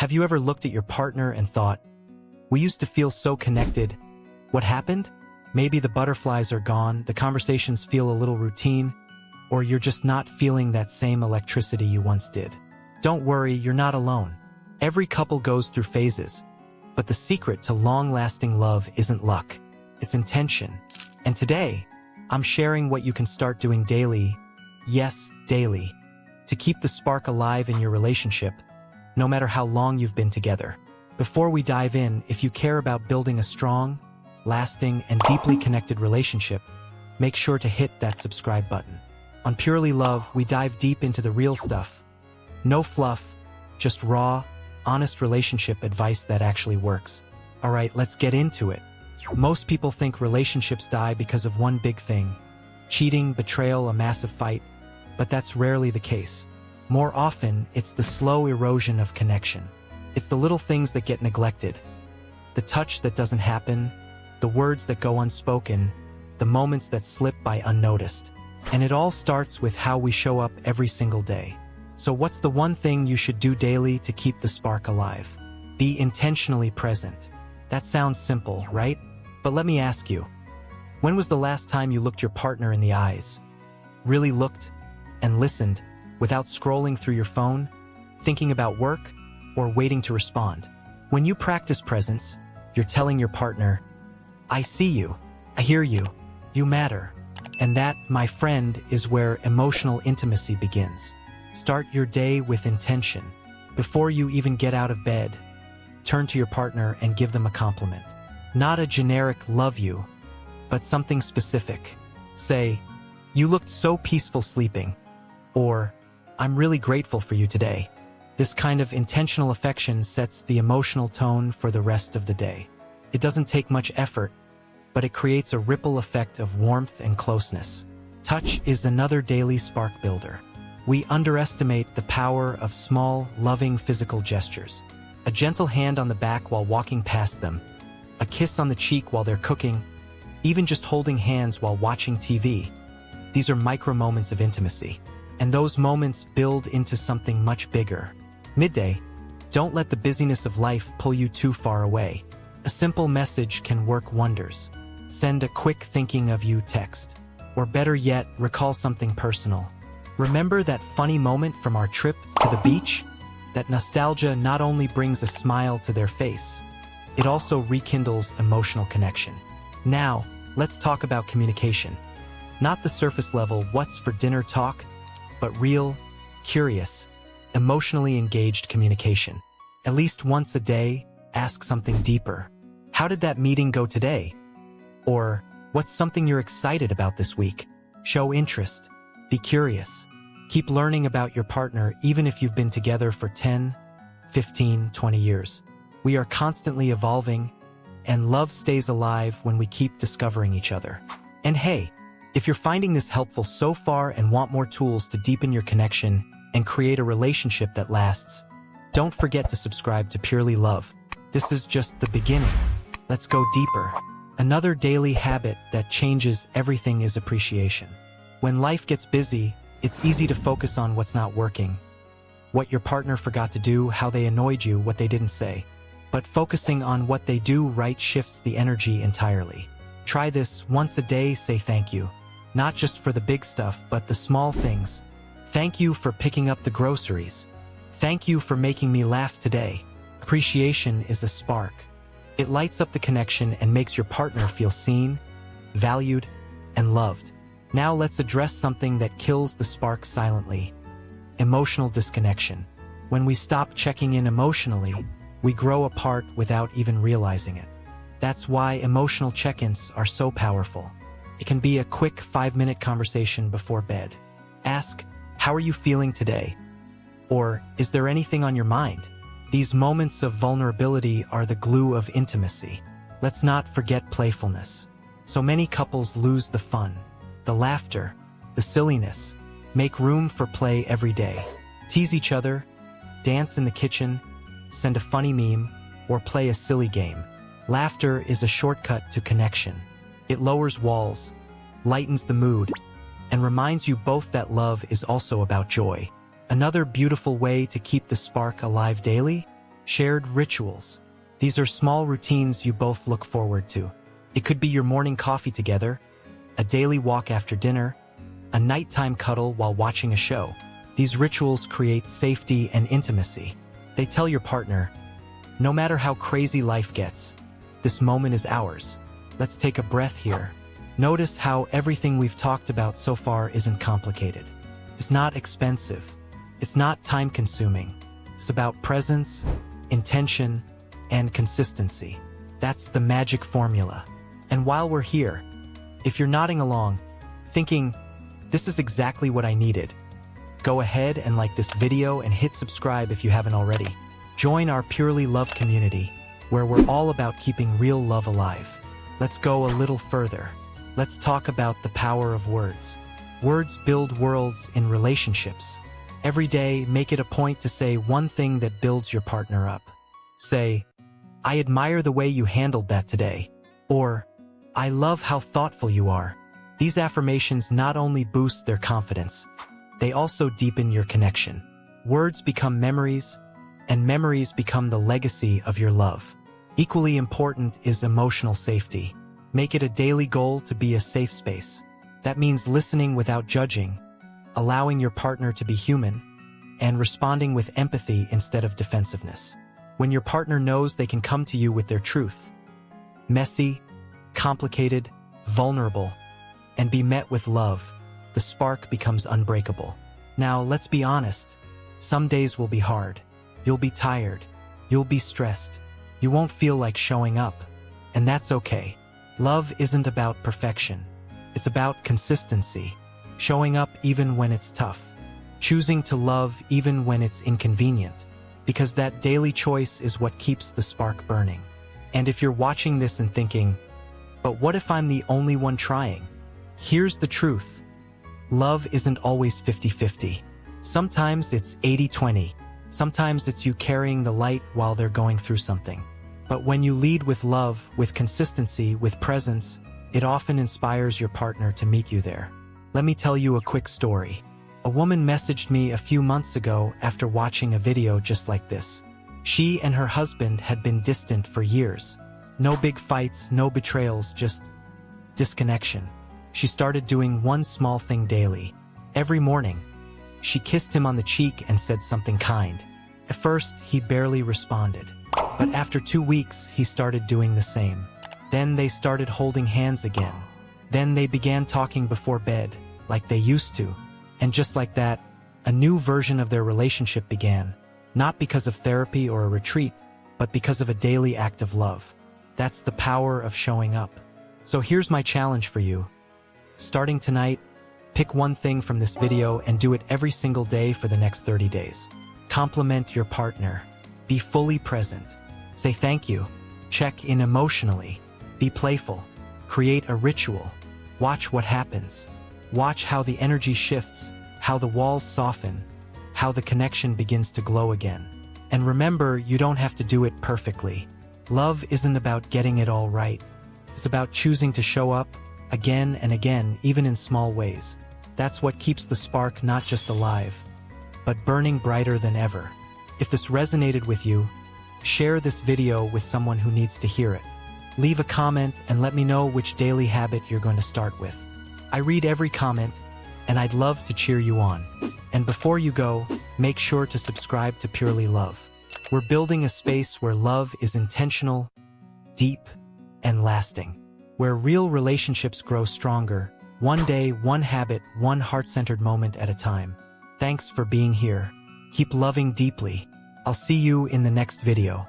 Have you ever looked at your partner and thought, we used to feel so connected? What happened? Maybe the butterflies are gone, the conversations feel a little routine, or you're just not feeling that same electricity you once did. Don't worry, you're not alone. Every couple goes through phases, but the secret to long-lasting love isn't luck, it's intention. And today, I'm sharing what you can start doing daily, yes, daily, to keep the spark alive in your relationship, no matter how long you've been together. Before we dive in, if you care about building a strong, lasting, and deeply connected relationship, make sure to hit that subscribe button. On Purely Love, we dive deep into the real stuff. No fluff, just raw, honest relationship advice that actually works. Alright, let's get into it. Most people think relationships die because of one big thing: cheating, betrayal, a massive fight. But that's rarely the case. More often, it's the slow erosion of connection. It's the little things that get neglected. The touch that doesn't happen, the words that go unspoken, the moments that slip by unnoticed. And it all starts with how we show up every single day. So what's the one thing you should do daily to keep the spark alive? Be intentionally present. That sounds simple, right? But let me ask you, when was the last time you looked your partner in the eyes? Really looked and listened without scrolling through your phone, thinking about work, or waiting to respond? When you practice presence, you're telling your partner, I see you, I hear you, you matter. And that, my friend, is where emotional intimacy begins. Start your day with intention. Before you even get out of bed, turn to your partner and give them a compliment. Not a generic love you, but something specific. Say, you looked so peaceful sleeping, or I'm really grateful for you today. This kind of intentional affection sets the emotional tone for the rest of the day. It doesn't take much effort, but it creates a ripple effect of warmth and closeness. Touch is another daily spark builder. We underestimate the power of small, loving physical gestures. A gentle hand on the back while walking past them, a kiss on the cheek while they're cooking, even just holding hands while watching TV. These are micro moments of intimacy. And those moments build into something much bigger. Midday, don't let the busyness of life pull you too far away. A simple message can work wonders. Send a quick thinking of you text. Or better yet, recall something personal. Remember that funny moment from our trip to the beach? That nostalgia not only brings a smile to their face, it also rekindles emotional connection. Now, let's talk about communication. Not the surface level what's for dinner talk, but real, curious, emotionally engaged communication. At least once a day, ask something deeper. How did that meeting go today? Or, what's something you're excited about this week? Show interest. Be curious. Keep learning about your partner even if you've been together for 10, 15, 20 years. We are constantly evolving, and love stays alive when we keep discovering each other. And hey, if you're finding this helpful so far and want more tools to deepen your connection and create a relationship that lasts, don't forget to subscribe to Purely Love. This is just the beginning. Let's go deeper. Another daily habit that changes everything is appreciation. When life gets busy, it's easy to focus on what's not working. What your partner forgot to do, how they annoyed you, what they didn't say. But focusing on what they do right shifts the energy entirely. Try this once a day, say thank you. Not just for the big stuff, but the small things. Thank you for picking up the groceries. Thank you for making me laugh today. Appreciation is a spark. It lights up the connection and makes your partner feel seen, valued, and loved. Now let's address something that kills the spark silently. Emotional disconnection. When we stop checking in emotionally, we grow apart without even realizing it. That's why emotional check-ins are so powerful. It can be a quick 5-minute conversation before bed. Ask, how are you feeling today? Or, is there anything on your mind? These moments of vulnerability are the glue of intimacy. Let's not forget playfulness. So many couples lose the fun, the laughter, the silliness. Make room for play every day. Tease each other, dance in the kitchen, send a funny meme, or play a silly game. Laughter is a shortcut to connection. It lowers walls, lightens the mood, and reminds you both that love is also about joy. Another beautiful way to keep the spark alive daily? Shared rituals. These are small routines you both look forward to. It could be your morning coffee together, a daily walk after dinner, a nighttime cuddle while watching a show. These rituals create safety and intimacy. They tell your partner, no matter how crazy life gets, this moment is ours. Let's take a breath here. Notice how everything we've talked about so far isn't complicated. It's not expensive. It's not time-consuming. It's about presence, intention, and consistency. That's the magic formula. And while we're here, if you're nodding along, thinking, this is exactly what I needed, go ahead and like this video and hit subscribe if you haven't already. Join our Purely Love community, where we're all about keeping real love alive. Let's go a little further. Let's talk about the power of words. Words build worlds in relationships. Every day, make it a point to say one thing that builds your partner up. Say, I admire the way you handled that today. Or, I love how thoughtful you are. These affirmations not only boost their confidence, they also deepen your connection. Words become memories, and memories become the legacy of your love. Equally important is emotional safety. Make it a daily goal to be a safe space. That means listening without judging, allowing your partner to be human, and responding with empathy instead of defensiveness. When your partner knows they can come to you with their truth, messy, complicated, vulnerable, and be met with love, the spark becomes unbreakable. Now, let's be honest. Some days will be hard. You'll be tired. You'll be stressed. You won't feel like showing up. And that's okay. Love isn't about perfection. It's about consistency. Showing up even when it's tough. Choosing to love even when it's inconvenient. Because that daily choice is what keeps the spark burning. And if you're watching this and thinking, but what if I'm the only one trying? Here's the truth. Love isn't always 50-50. Sometimes it's 80-20. Sometimes it's you carrying the light while they're going through something. But when you lead with love, with consistency, with presence, it often inspires your partner to meet you there. Let me tell you a quick story. A woman messaged me a few months ago after watching a video just like this. She and her husband had been distant for years. No big fights, no betrayals, just disconnection. She started doing one small thing daily. Every morning, she kissed him on the cheek and said something kind. At first, he barely responded. But after 2 weeks, he started doing the same. Then they started holding hands again. Then they began talking before bed, like they used to. And just like that, a new version of their relationship began. Not because of therapy or a retreat, but because of a daily act of love. That's the power of showing up. So here's my challenge for you. Starting tonight, pick one thing from this video and do it every single day for the next 30 days. Compliment your partner. Be fully present. Say thank you. Check in emotionally. Be playful. Create a ritual. Watch what happens. Watch how the energy shifts, how the walls soften, how the connection begins to glow again. And remember, you don't have to do it perfectly. Love isn't about getting it all right. It's about choosing to show up again and again, even in small ways. That's what keeps the spark not just alive, but burning brighter than ever. If this resonated with you, share this video with someone who needs to hear it. Leave a comment and let me know which daily habit you're going to start with. I read every comment, and I'd love to cheer you on. And before you go, make sure to subscribe to Purely Love. We're building a space where love is intentional, deep, and lasting. Where real relationships grow stronger, one day, one habit, one heart-centered moment at a time. Thanks for being here. Keep loving deeply. I'll see you in the next video.